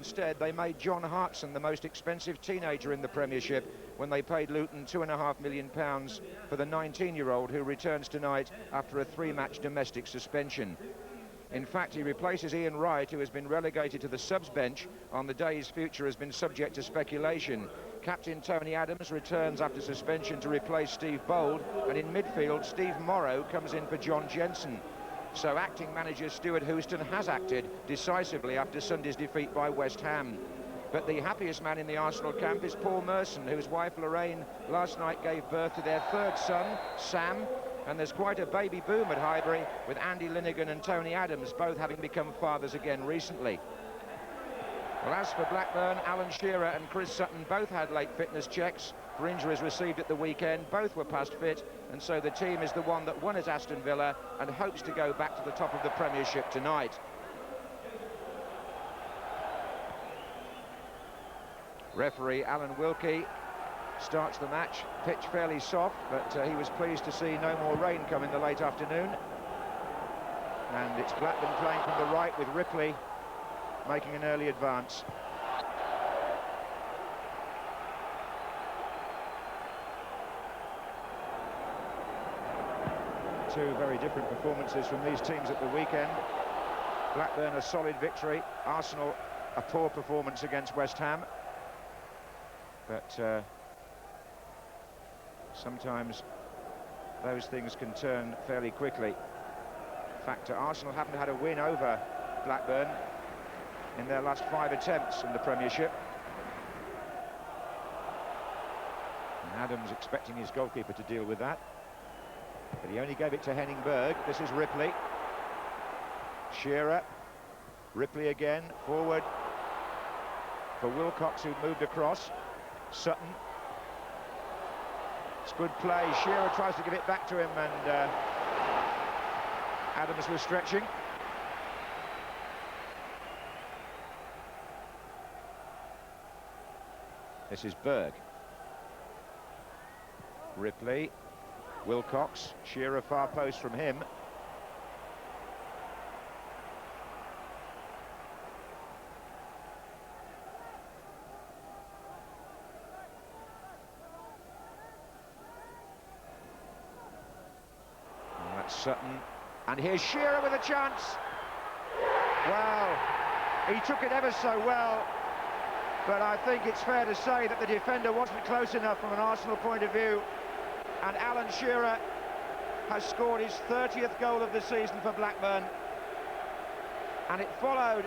instead, they made John Hartson the most expensive teenager in the Premiership when they paid Luton £2.5 million for the 19-year-old who returns tonight after a 3-match domestic suspension. In fact, he replaces Ian Wright, who has been relegated to the subs bench on the day his future has been subject to speculation. Captain Tony Adams returns after suspension to replace Steve Bold, and in midfield, Steve Morrow comes in for John Jensen. So acting manager Stuart Houston has acted decisively after Sunday's defeat by West Ham. But the happiest man in the Arsenal camp is Paul Merson, whose wife Lorraine last night gave birth to their third son, Sam. And there's quite a baby boom at Highbury, with Andy Linnigan and Tony Adams both having become fathers again recently. Well, as for Blackburn, Alan Shearer and Chris Sutton both had late fitness checks for injuries received at the weekend. Both were past fit, and so the team is the one that won at Aston Villa and hopes to go back to the top of the Premiership tonight. Referee Alan Wilkie starts the match. Pitch fairly soft, but he was pleased to see no more rain come in the late afternoon. And it's Blackburn playing from the right with Ripley making an early advance. Two very different performances from these teams at the weekend. Blackburn a solid victory, Arsenal a poor performance against West Ham. But sometimes those things can turn fairly quickly. In fact, Arsenal haven't had a win over Blackburn in their last 5 attempts in the Premiership. And Adams expecting his goalkeeper to deal with that, but he only gave it to Henning Berg. This is Ripley. Shearer. Ripley again, forward for Wilcox, who moved across. Sutton. It's good play. Shearer tries to give it back to him, and Adams was stretching. This is Berg. Ripley. Wilcox. Shearer far post from him. And that's Sutton. And here's Shearer with a chance. Wow, he took it ever so well. But I think it's fair to say that the defender wasn't close enough from an Arsenal point of view. And Alan Shearer has scored his 30th goal of the season for Blackburn. And it followed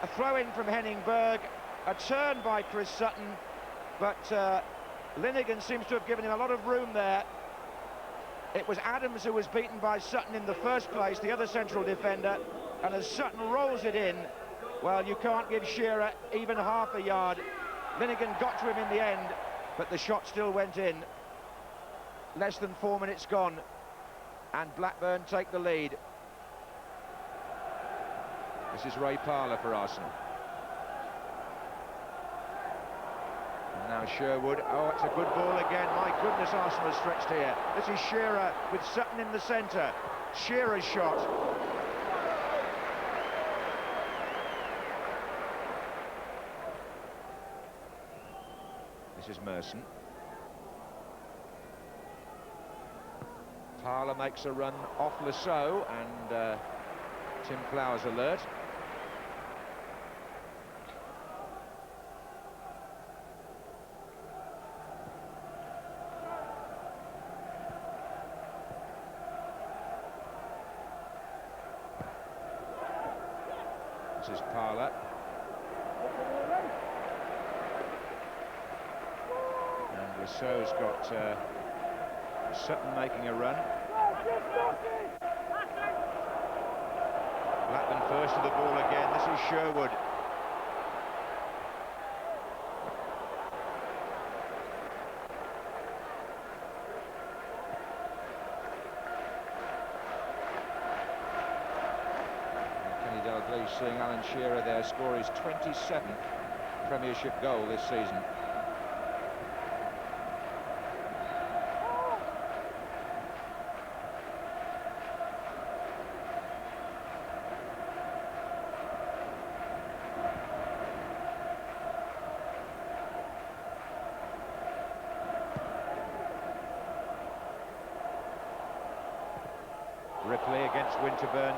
a throw-in from Henning Berg, a turn by Chris Sutton, but Linnigan seems to have given him a lot of room there. It was Adams who was beaten by Sutton in the first place, the other central defender, and as Sutton rolls it in, well, you can't give Shearer even half a yard. Linnigan got to him in the end, but the shot still went in. Less than 4 minutes gone, and Blackburn take the lead. This is Ray Parlour for Arsenal. And now Sherwood. Oh, it's a good ball again. My goodness, Arsenal is stretched here. This is Shearer with Sutton in the centre. Shearer's shot. This is Merson. Parlour makes a run off Lasso, and Tim Flowers alert. This is Parlour. And Lasso's got Sutton making a run. Blackburn first to the ball again. This is Sherwood. Kenny Dalglish seeing Alan Shearer there score his 27th Premiership goal this season. against Winterburn.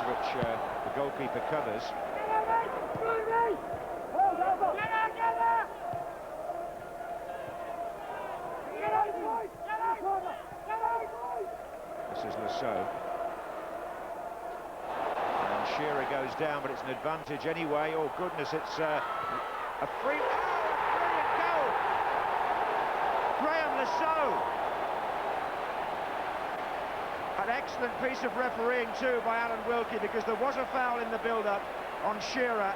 Which the goalkeeper covers. This is Lasso. And Shearer goes down, but it's an advantage anyway. Oh goodness, it's a free... Oh, a brilliant goal! Graham Lasso! An excellent piece of refereeing too by Alan Wilkie, because there was a foul in the build-up on Shearer,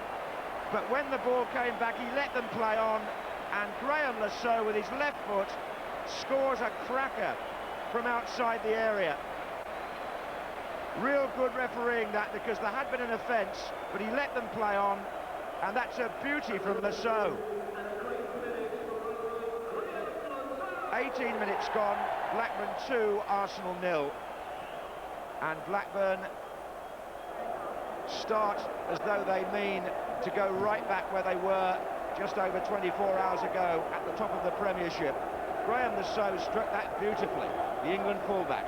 but when the ball came back he let them play on, and Graham Lasso with his left foot scores a cracker from outside the area. Real good refereeing that, because there had been an offence, but he let them play on, and that's a beauty from Lasso. 18 minutes gone, Blackburn 2, Arsenal 0. And Blackburn start as though they mean to go right back where they were just over 24 hours ago at the top of the Premiership. Graham Lasso struck that beautifully, the England fullback.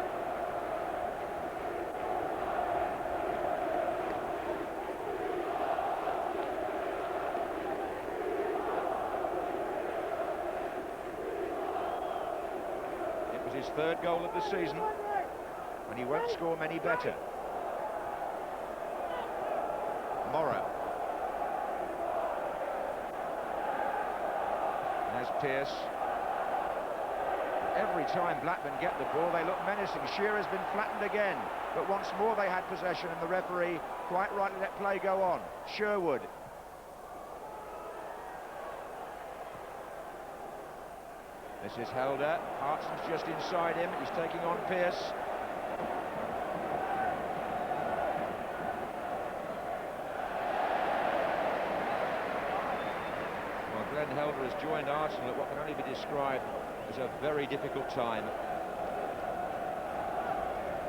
It was his third goal of the season, and he won't score many better. Morrow. There's Pearce. Every time Blackburn get the ball, they look menacing. Shearer's been flattened again, but once more they had possession, and the referee quite rightly let play go on. Sherwood. This is Helder. Hartson's just inside him. He's taking on Pearce. Glenn Helder has joined Arsenal at what can only be described as a very difficult time.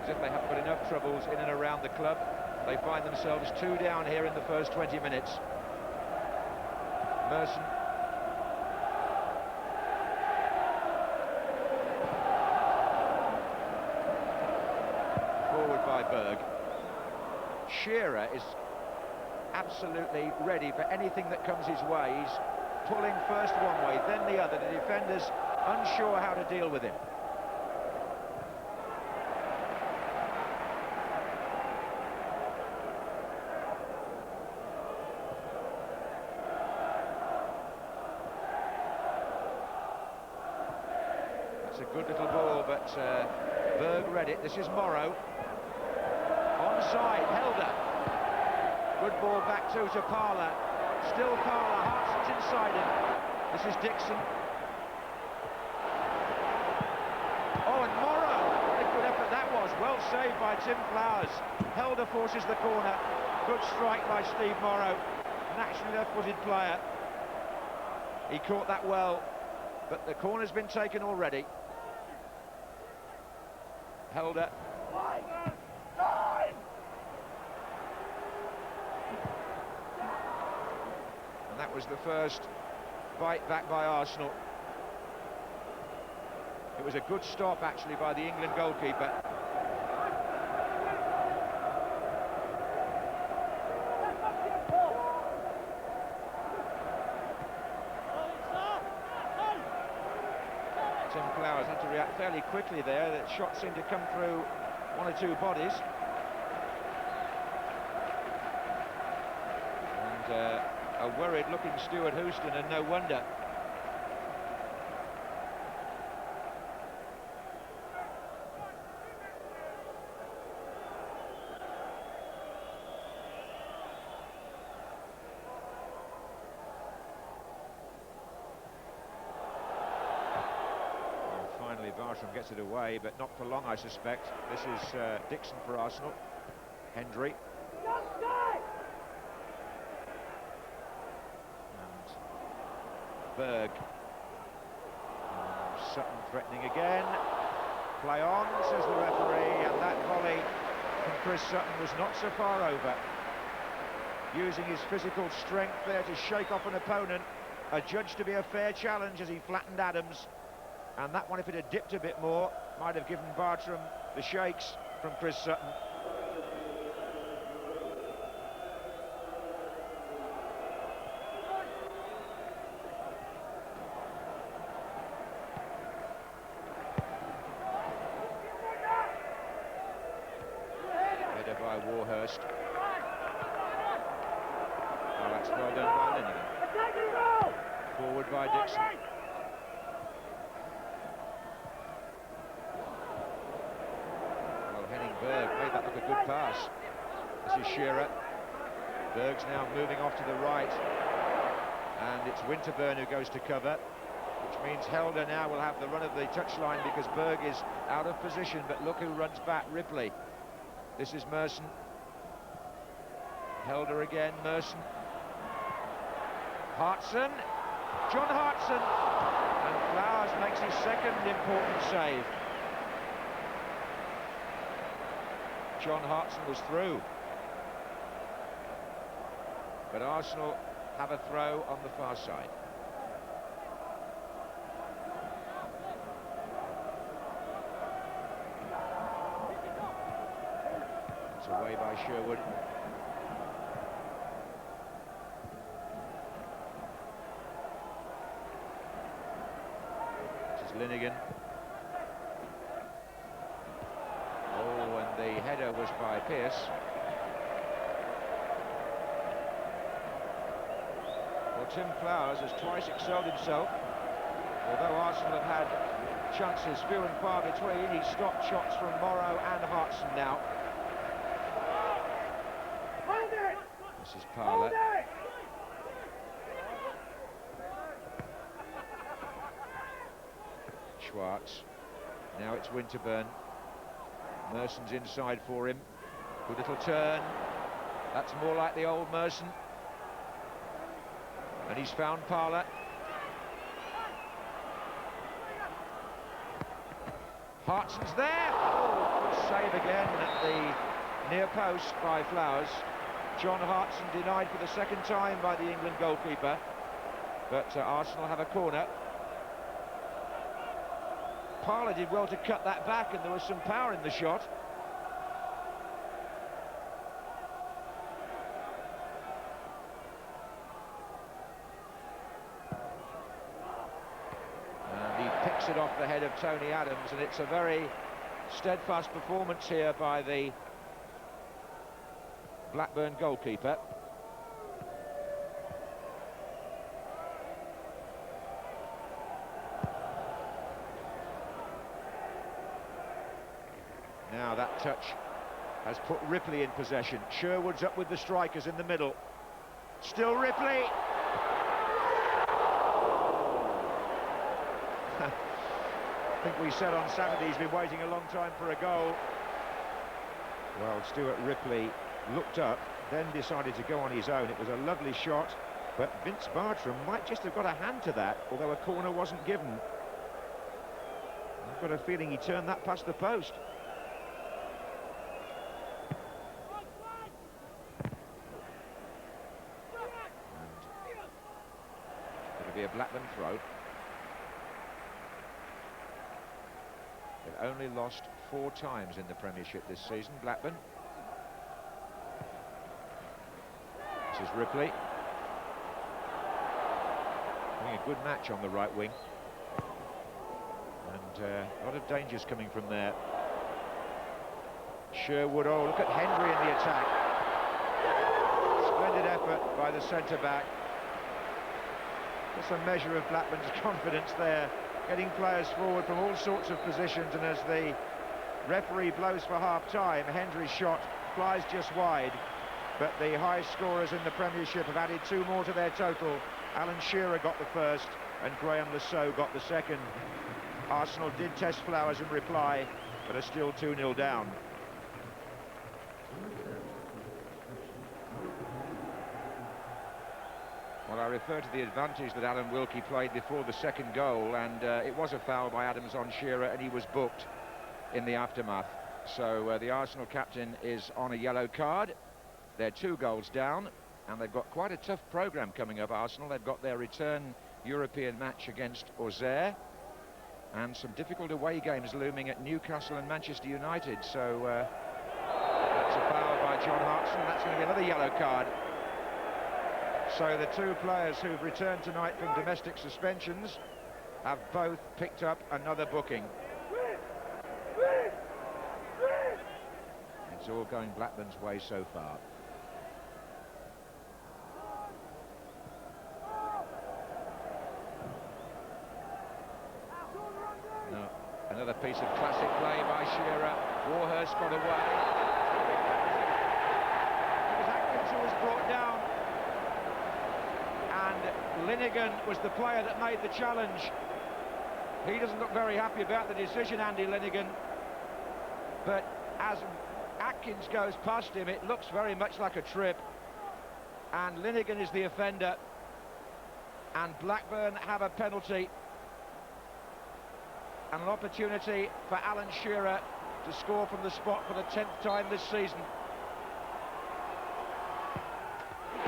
As if they haven't got enough troubles in and around the club. They find themselves 2 down here in the first 20 minutes. Merson. Forward by Berg. Shearer is absolutely ready for anything that comes his way. He's pulling first one way, then the other. The defenders unsure how to deal with him. That's a good little ball, but Berg read it. This is Morrow. Onside, Helder. Good ball back to Parler. Still Parler, Hartson's inside him. This is Dixon. Oh, and Morrow! What a good effort that was. Well saved by Tim Flowers. Helder forces the corner. Good strike by Steve Morrow. Naturally left-footed player. He caught that well, but the corner's been taken already. Helder. That was the first bite back by Arsenal. It was a good stop actually by the England goalkeeper. Tim Flowers had to react fairly quickly there. That shot seemed to come through one or two bodies. And a worried-looking Stuart Houston, and no wonder. And finally, Bartram gets it away, but not for long, I suspect. This is Dixon for Arsenal. Hendry. Berg. Sutton threatening again. Play on, says the referee, and that volley from Chris Sutton was not so far over. Using his physical strength there to shake off an opponent, adjudged to be a fair challenge as he flattened Adams. And that one, if it had dipped a bit more, might have given Bartram the shakes from Chris Sutton. Header by Warhurst. Oh, that's well done by Linnigan. Forward by Dixon. Berg made that look a good pass. This is Shearer. Berg's now moving off to the right, and it's Winterburn who goes to cover, which means Helder now will have the run of the touchline because Berg is out of position, but look who runs back, Ripley. This is Merson. Helder again, Merson. Hartson. John Hartson. And Flowers makes his second important save. John Hartson was through, but Arsenal have a throw on the far side. It's away by Sherwood. This is Linnigan. The header was by Pearce. Well, Tim Flowers has twice excelled himself. Although Arsenal have had chances few and far between, he's stopped shots from Morrow and Hartson now. This is Parler. Schwartz. Now it's Winterburn. Merson's inside for him. Good little turn. That's more like the old Merson. And he's found Parler. Hartson's there. Oh, good save again at the near post by Flowers. John Hartson denied for the second time by the England goalkeeper. But Arsenal have a corner. Parler did well to cut that back, and there was some power in the shot. And he picks it off the head of Tony Adams, and it's a very steadfast performance here by the Blackburn goalkeeper. Now that touch has put Ripley in possession. Sherwood's up with the strikers in the middle. Still Ripley. I think we said on Saturday he's been waiting a long time for a goal. Well, Stuart Ripley looked up, then decided to go on his own. It was a lovely shot, but Vince Bartram might just have got a hand to that, although a corner wasn't given. I've got a feeling he turned that past the post. It'll be a Blackburn throw. They've only lost 4 times in the Premiership this season, Blackburn. This is Ripley. Having a good match on the right wing. And a lot of dangers coming from there. Sherwood, oh, look at Henry in the attack. Splendid effort by the centre-back. Just a measure of Blackburn's confidence there, getting players forward from all sorts of positions, and as the referee blows for half-time, Hendry's shot flies just wide, but the highest scorers in the Premiership have added 2 more to their total. Alan Shearer got the first, and Graham Lasso got the second. Arsenal did test Flowers in reply, but are still 2-0 down. Well, I refer to the advantage that Alan Wilkie played before the second goal, and it was a foul by Adams on Shearer, and he was booked. in the aftermath. So the Arsenal captain is on a yellow card. They're 2 goals down, and they've got quite a tough programme coming up, Arsenal. They've got their return European match against Auxerre, and some difficult away games looming at Newcastle and Manchester United. So that's a foul by John Hartson. That's going to be another yellow card. So the 2 players who've returned tonight from domestic suspensions have both picked up another booking. It's all going Blackburn's way so far. No, another piece of classic play by Shearer. Warhurst got away. It was Atkins who was brought down, and Linnigan was the player that made the challenge. He doesn't look very happy about the decision, Andy Linnigan, but as Atkins goes past him, it looks very much like a trip, and Linnigan is the offender, and Blackburn have a penalty and an opportunity for Alan Shearer to score from the spot for the 10th time this season. He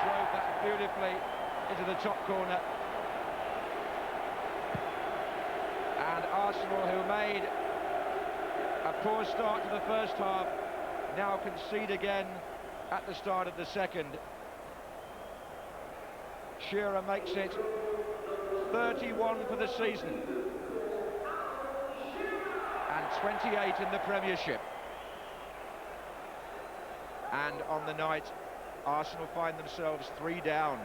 drove that beautifully into the top corner, and Arsenal, who made a poor start to the first half, now concede again at the start of the second. Shearer makes it 31 for the season and 28 in the Premiership. And on the night, Arsenal find themselves 3 down,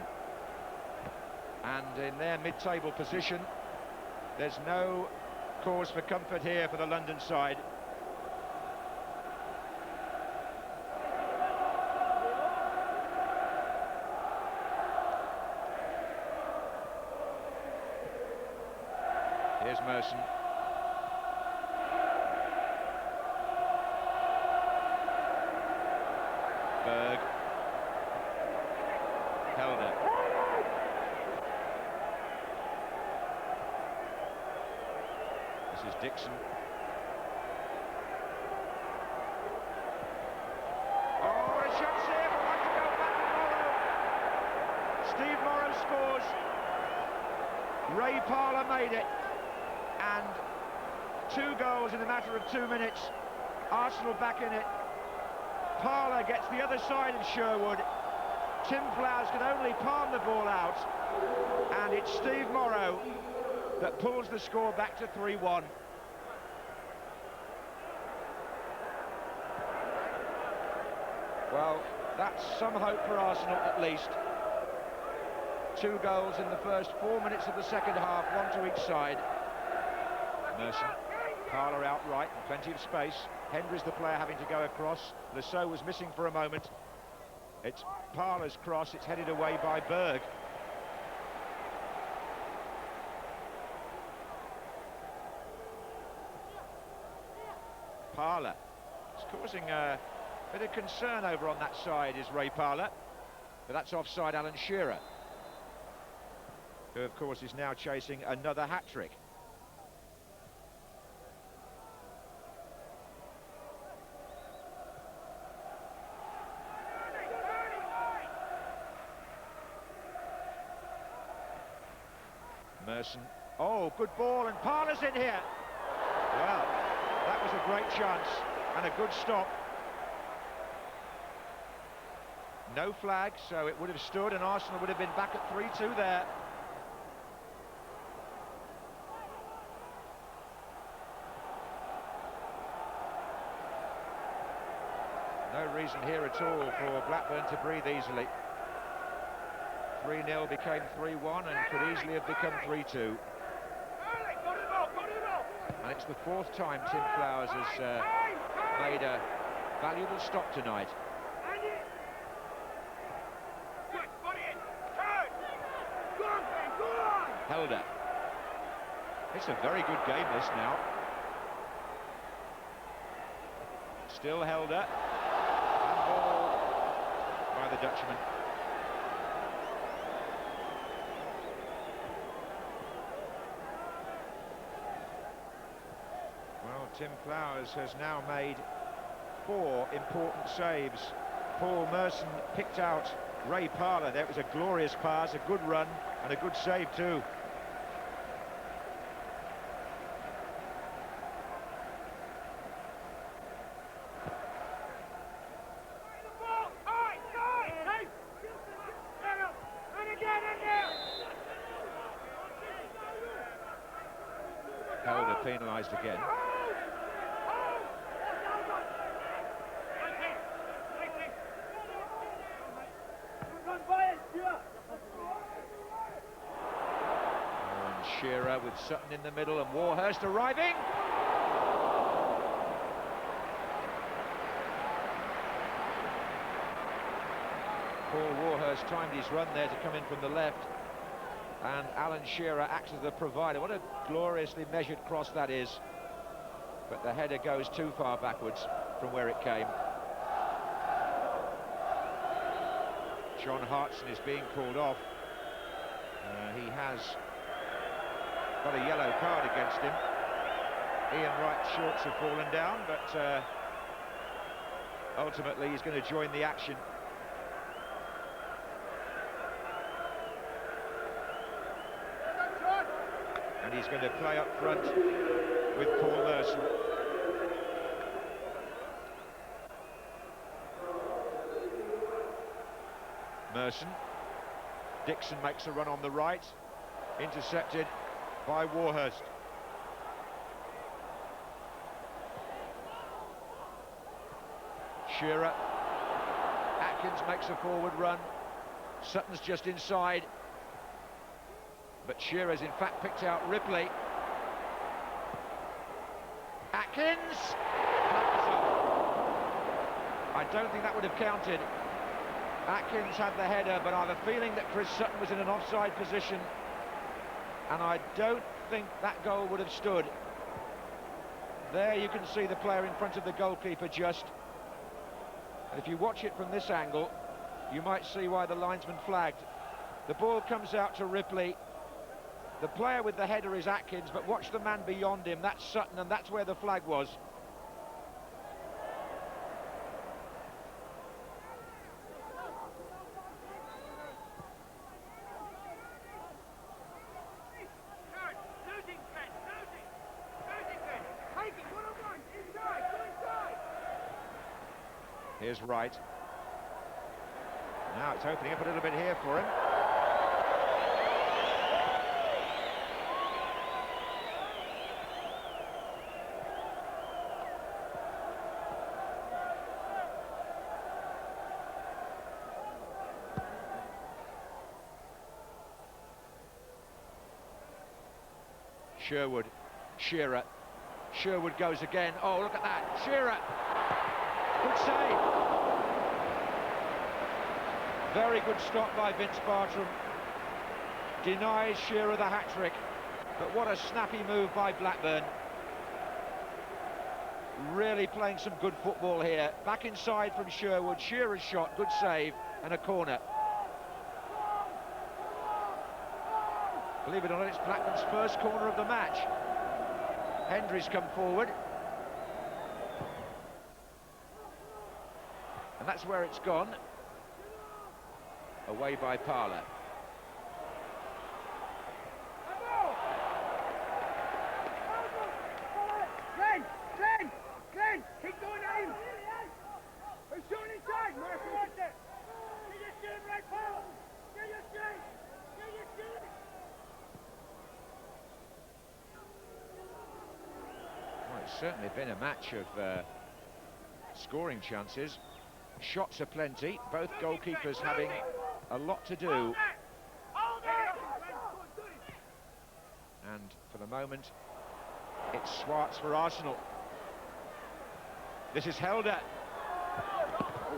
and in their mid-table position, there's no cause for comfort here for the London side. Here's Merson. Berg. Helder. This is Dixon. Oh, a chance here for one to go back to Morrow. Steve Morrow scores. Ray Parlour made it. And 2 goals in a matter of 2 minutes. Arsenal back in it. Parlour gets the other side of Sherwood. Tim Flowers can only palm the ball out, and it's Steve Morrow that pulls the score back to 3-1. Well, that's some hope for Arsenal at least. 2 goals in the first 4 minutes of the second half, 1 to each side. Merson, Parlour outright, and plenty of space. Hendry's the player having to go across. Lasso was missing for a moment. It's Parlour's cross, it's headed away by Berg. Parlour is causing a bit of concern over on that side, is Ray Parlour. But that's offside Alan Shearer, who of course is now chasing another hat-trick. Merson, oh, good ball, and Parlour's in here. Well, that was a great chance and a good stop. No flag, so it would have stood, and Arsenal would have been back at 3-2 there. No reason here at all for Blackburn to breathe easily. 3-0 became 3-1 and could easily have become 3-2. And it's the 4th time Tim Flowers has made a valuable stop tonight. Helder. It's a very good game, this now. Still Helder. And ball by the Dutchman. Well, Tim Flowers has now made 4 important saves. Paul Merson picked out Ray Parlour. That was a glorious pass, a good run, and a good save too. Helder penalised again. Shearer with Sutton in the middle and Warhurst arriving. Paul Warhurst timed his run there to come in from the left, and Alan Shearer acts as the provider. What a gloriously measured cross that is, but the header goes too far backwards from where it came. John Hartson is being called off. He has got a yellow card against him. Ian Wright's shorts have fallen down, but ultimately he's going to join the action. And he's going to play up front with Paul Merson. Merson. Dixon makes a run on the right, intercepted by Warhurst. Shearer. Atkins makes a forward run. Sutton's just inside. But Shearer's in fact picked out Ripley. Atkins! I don't think that would have counted. Atkins had the header, but I have a feeling that Chris Sutton was in an offside position, and I don't think that goal would have stood. There you can see the player in front of the goalkeeper just. And if you watch it from this angle, you might see why the linesman flagged. The ball comes out to Ripley. The player with the header is Atkins, but watch the man beyond him. That's Sutton, and that's where the flag was. Here's Wright. Now it's opening up a little bit here for him. Sherwood, Shearer. Sherwood goes again. Oh, look at that. Shearer. Good save. Very good stop by Vince Bartram. Denies Shearer the hat-trick. But what a snappy move by Blackburn. Really playing some good football here. Back inside from Sherwood. Shearer's shot, good save, and a corner. Believe it or not, it's Blackburn's first corner of the match. Hendry's come forward. And that's where it's gone. Away by Parlour. Glenn, keep going at him. Who's shooting inside? Murphy. Get your shoot, right, Paul. Get your shoot. Get your shoot. Well, it's certainly been a match of scoring chances. Shots are plenty, both goalkeepers having a lot to do. And for the moment, it's Swartz for Arsenal. This is Helder.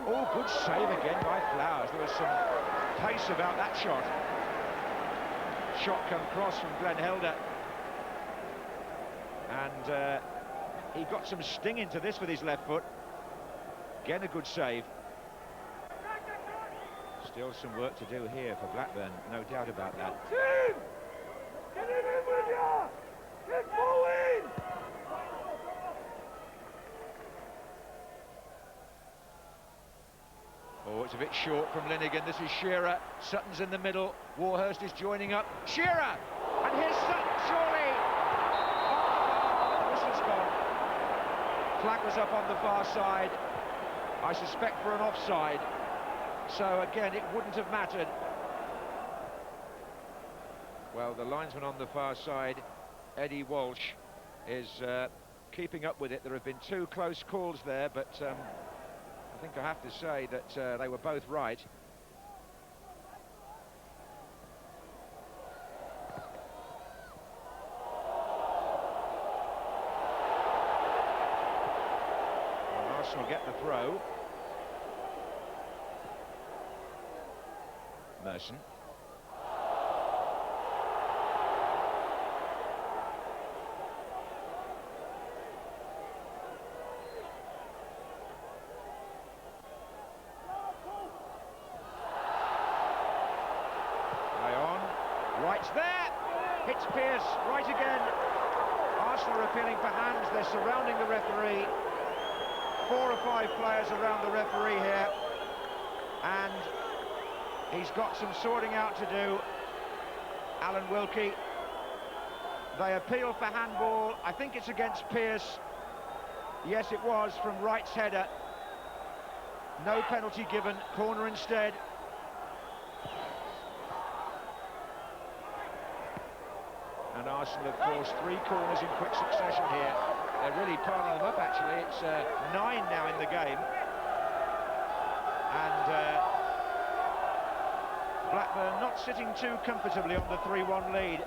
Oh, good save again by Flowers. There was some pace about that shot. Shot come cross from Glenn Helder. And he got some sting into this with his left foot. Again, a good save. Still some work to do here for Blackburn, no doubt about that. Tim! Get him in with you! Get going! Oh, it's a bit short from Linnigan. This is Shearer. Sutton's in the middle. Warhurst is joining up. Shearer! And here's Sutton, surely! Oh, the whistle's gone. Flag was up on the far side. I suspect for an offside. So again, it wouldn't have mattered. Well, the linesman on the far side, Eddie Walsh, is keeping up with it. There have been two close calls there, but I think I have to say that they were both right. Well, Arsenal get the throw. Merson. Right's there, hits Pearce, right again. Arsenal are appealing for hands, they're surrounding the referee. 4 or 5 players around the referee here. And he's got some sorting out to do, Alan Wilkie. They appeal for handball, I think it's against Pearce. Yes, it was, from Wright's header. No penalty given, corner instead. And Arsenal have forced 3 corners in quick succession here. They're really piling them up, actually. It's 9 now in the game. And Blackburn not sitting too comfortably on the 3-1 lead.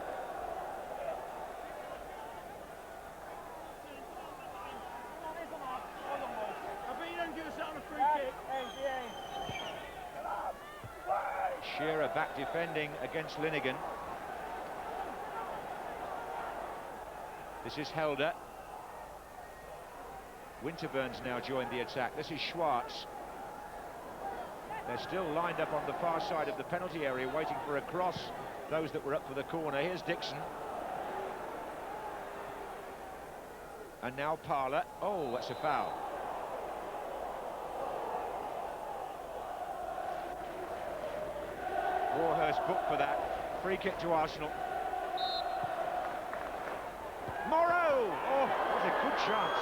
Shearer back defending against Linnigan. This is Helder. Winterburn's now joined the attack. This is Schwartz. They're still lined up on the far side of the penalty area, waiting for a cross, those that were up for the corner. Here's Dixon. And now Parler. Oh, that's a foul. Warhurst booked for that. Free kick to Arsenal. Morrow! Oh, what a good chance.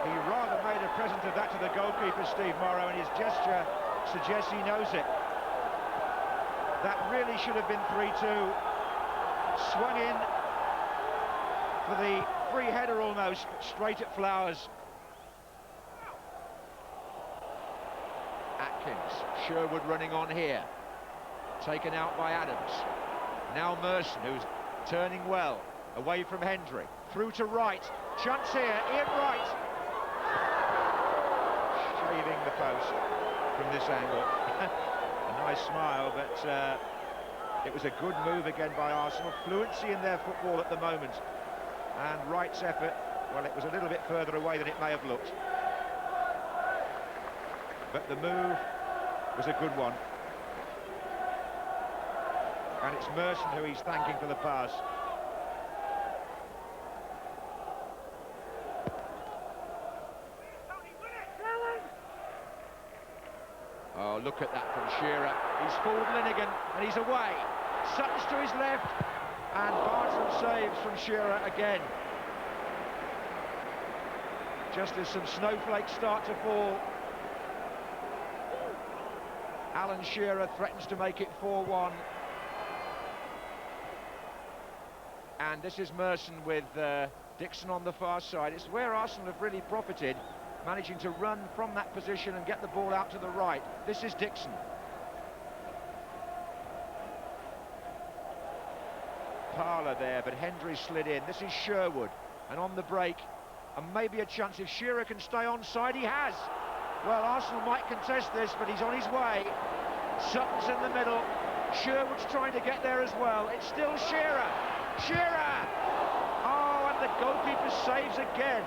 He rather made a present of that to the goalkeeper, Steve Morrow, and his gesture suggests he knows it. That really should have been 3-2. Swung in for the free header almost, but straight at Flowers. Atkins, Sherwood running on here. Taken out by Adams. Now Merson, who's turning well. Away from Hendry, through to Wright, chance here, Ian Wright. Shaving the post from this angle. A nice smile, but it was a good move again by Arsenal. Fluency in their football at the moment. And Wright's effort, well, it was a little bit further away than it may have looked. But the move was a good one. And it's Merson who he's thanking for the pass. Oh, look at that from Shearer. He's fooled Linnigan, and he's away. Sutton's to his left, and Bartram saves from Shearer again. Just as some snowflakes start to fall, Alan Shearer threatens to make it 4-1. And this is Merson with Dixon on the far side. It's where Arsenal have really profited, managing to run from that position and get the ball out to the right. This is Dixon. Parler there, but Hendry slid in. This is Sherwood, and on the break, and maybe a chance if Shearer can stay onside. He has. Well, Arsenal might contest this, but he's on his way. Sutton's in the middle. Sherwood's trying to get there as well. It's still Shearer. Shearer! Oh, and the goalkeeper saves again.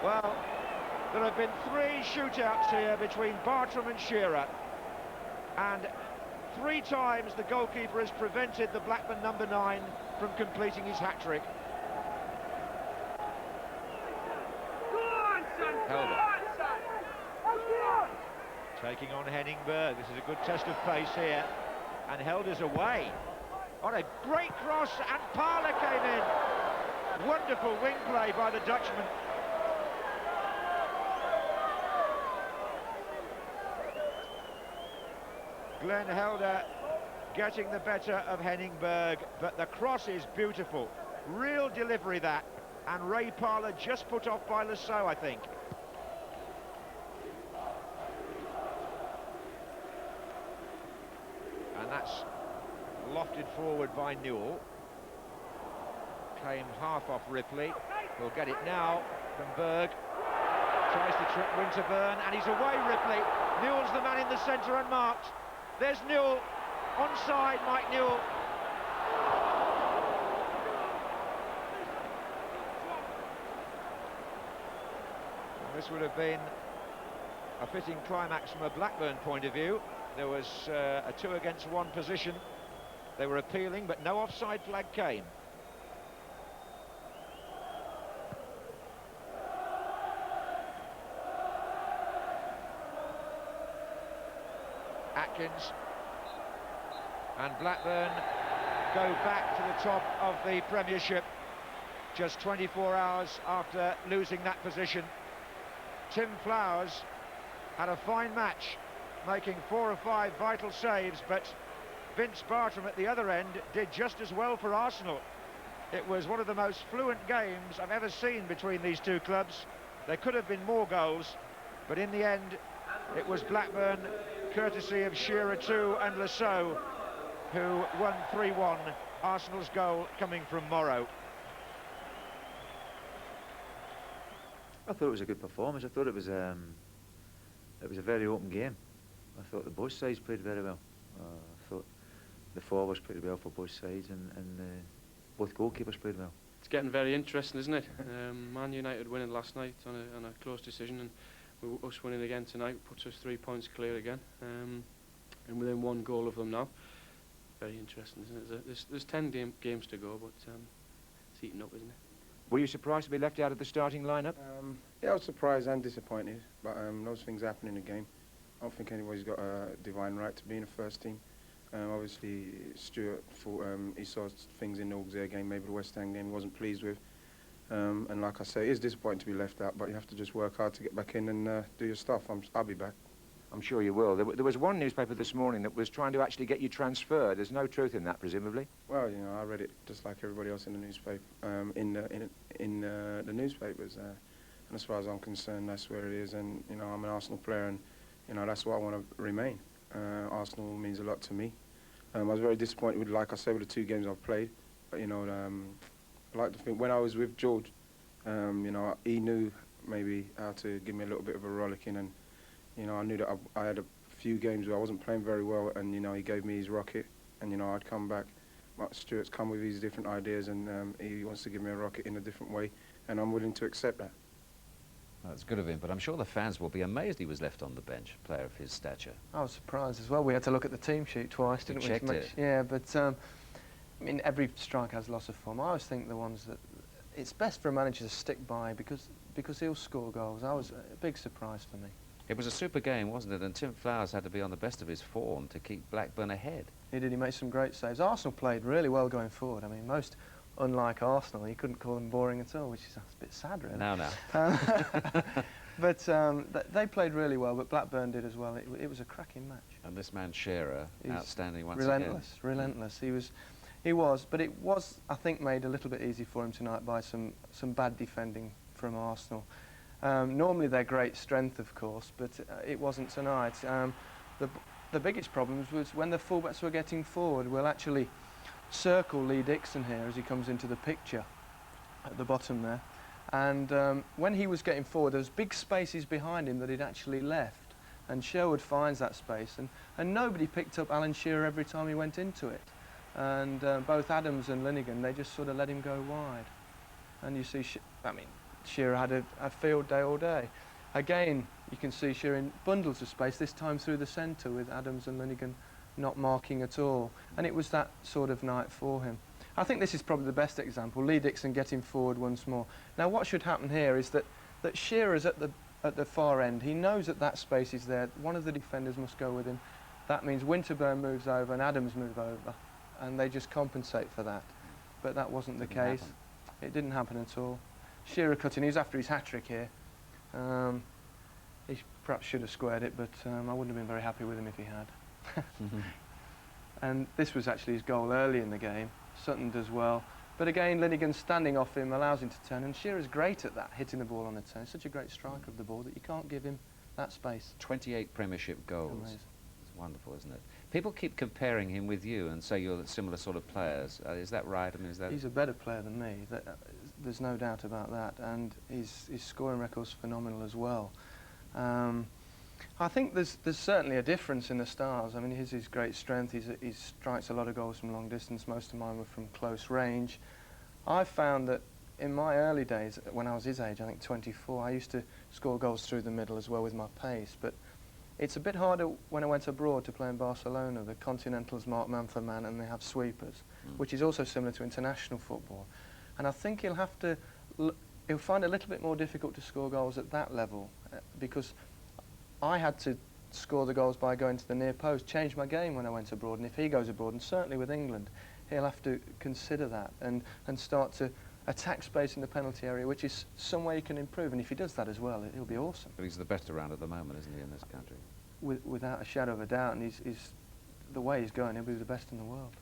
Well, there have been 3 shootouts here between Bartram and Shearer, and 3 times the goalkeeper has prevented the Blackburn number 9 from completing his hat-trick. Go on, son! Helder. Go on, son! Taking on Henningberg. This is a good test of pace here. And held us away. On a great cross, and Parler came in. Wonderful wing play by the Dutchman. Glenn Helder getting the better of Henningberg, but the cross is beautiful. Real delivery that. And Ray Parler just put off by Lasso, I think. And that's lofted forward by Newell. Came half off Ripley. We'll get it now from Berg. Tries to trip Winterburn, and he's away, Ripley. Newell's the man in the centre unmarked. There's Newell. Onside, Mike Newell. This would have been a fitting climax from a Blackburn point of view. There was a 2-against-1 position. They were appealing, but no offside flag came. Atkins and Blackburn go back to the top of the Premiership just 24 hours after losing that position. Tim Flowers had a fine match, making 4 or 5 vital saves, but Vince Bartram at the other end did just as well for Arsenal. It was one of the most fluent games I've ever seen between these two clubs. There could have been more goals, but in the end it was Blackburn, courtesy of Shearer 2 and Lasso, who won 3-1, Arsenal's goal coming from Morrow. I thought it was a good performance. I thought it was a very open game. I thought the both sides played very well. I thought the forwards played well for both sides, and both goalkeepers played well. It's getting very interesting, isn't it? Man United winning last night on a close decision, and us winning again tonight puts us 3 points clear again, and within 1 goal of them now. Very interesting, isn't it? There's 10 games to go, but it's eating up, isn't it? Were you surprised to be left out of the starting lineup? Yeah, I was surprised and disappointed, but those things happen in the game. I don't think anybody's got a divine right to be in the first team. Obviously, Stuart thought he saw things in the Auxerre game, maybe the West Ham game, he wasn't pleased with. And like I say, it is disappointing to be left out, but you have to just work hard to get back in and do your stuff. I'll be back. I'm sure you will. There was one newspaper this morning that was trying to actually get you transferred. There's no truth in that, presumably. Well, you know, I read it just like everybody else in the newspaper, in the newspapers. And as far as I'm concerned, that's where it is. And you know, I'm an Arsenal player, and you know, that's what I want to remain. Arsenal means a lot to me. I was very disappointed with, like I said, with the 2 games I've played. But you know, I like to think when I was with George, you know, he knew maybe how to give me a little bit of a rollicking, and you know, I knew that I had a few games where I wasn't playing very well, and you know, he gave me his rocket, and you know, I'd come back. But Stuart's come with his different ideas, and he wants to give me a rocket in a different way, and I'm willing to accept that. Well, that's good of him, but I'm sure the fans will be amazed he was left on the bench, a player of his stature. I was surprised as well. We had to look at the team sheet twice, didn't we? Checked it. Yeah, but I mean, every striker has loss of form. I always think the ones that it's best for a manager to stick by because he'll score goals. I was a big surprise for me. It was a super game, wasn't it? And Tim Flowers had to be on the best of his form to keep Blackburn ahead. He did. He made some great saves. Arsenal played really well going forward. I mean, most, unlike Arsenal, you couldn't call them boring at all, which is a bit sad, really. No. But they played really well, but Blackburn did as well. It was a cracking match. And this man Shearer, outstanding once relentless, again. Relentless. He was, but it was, I think, made a little bit easy for him tonight by some bad defending from Arsenal. Normally they're great strength, of course, but it wasn't tonight. The biggest problems was when the fullbacks were getting forward. We'll actually circle Lee Dixon here as he comes into the picture at the bottom there. And when he was getting forward, there was big spaces behind him that he'd actually left. And Sherwood finds that space, and nobody picked up Alan Shearer every time he went into it. And both Adams and Linnigan, they just sort of let him go wide. And you see, Shearer had a field day all day. Again, you can see Shearer in bundles of space, this time through the centre with Adams and Linnigan not marking at all. And it was that sort of night for him. I think this is probably the best example, Lee Dixon getting forward once more. Now what should happen here is that Shearer's at at the far end. He knows that that space is there. One of the defenders must go with him. That means Winterburn moves over and Adams move over, and they just compensate for that. But that wasn't the case. It didn't happen at all. Shearer cut in. He was after his hat-trick here. He perhaps should have squared it, but I wouldn't have been very happy with him if he had. And this was actually his goal early in the game. Sutton does well. But again, Linnigan standing off him allows him to turn, and Shearer's great at that, hitting the ball on a turn. He's such a great striker of the ball that you can't give him that space. 28 Premiership goals. Amazing. It's wonderful, isn't it? People keep comparing him with you and say you're similar sort of players. Is that right? I mean, is that... He's a better player than me. There's no doubt about that. And his scoring record's phenomenal as well. I think there's certainly a difference in the styles. I mean, his great strength. He strikes a lot of goals from long distance. Most of mine were from close range. I found that in my early days, when I was his age, I think 24, I used to score goals through the middle as well with my pace. But it's a bit harder when I went abroad to play in Barcelona. The Continentals mark man for man, and they have sweepers, which is also similar to international football. And I think he'll have to... He'll find it a little bit more difficult to score goals at that level because I had to score the goals by going to the near post, change my game when I went abroad. And if he goes abroad, and certainly with England, he'll have to consider that and start to attack space in the penalty area, which is some way he can improve. And if he does that as well, he'll be awesome. But he's the best around at the moment, isn't he, in this country? Without a shadow of a doubt. And the way he's going, he'll be the best in the world.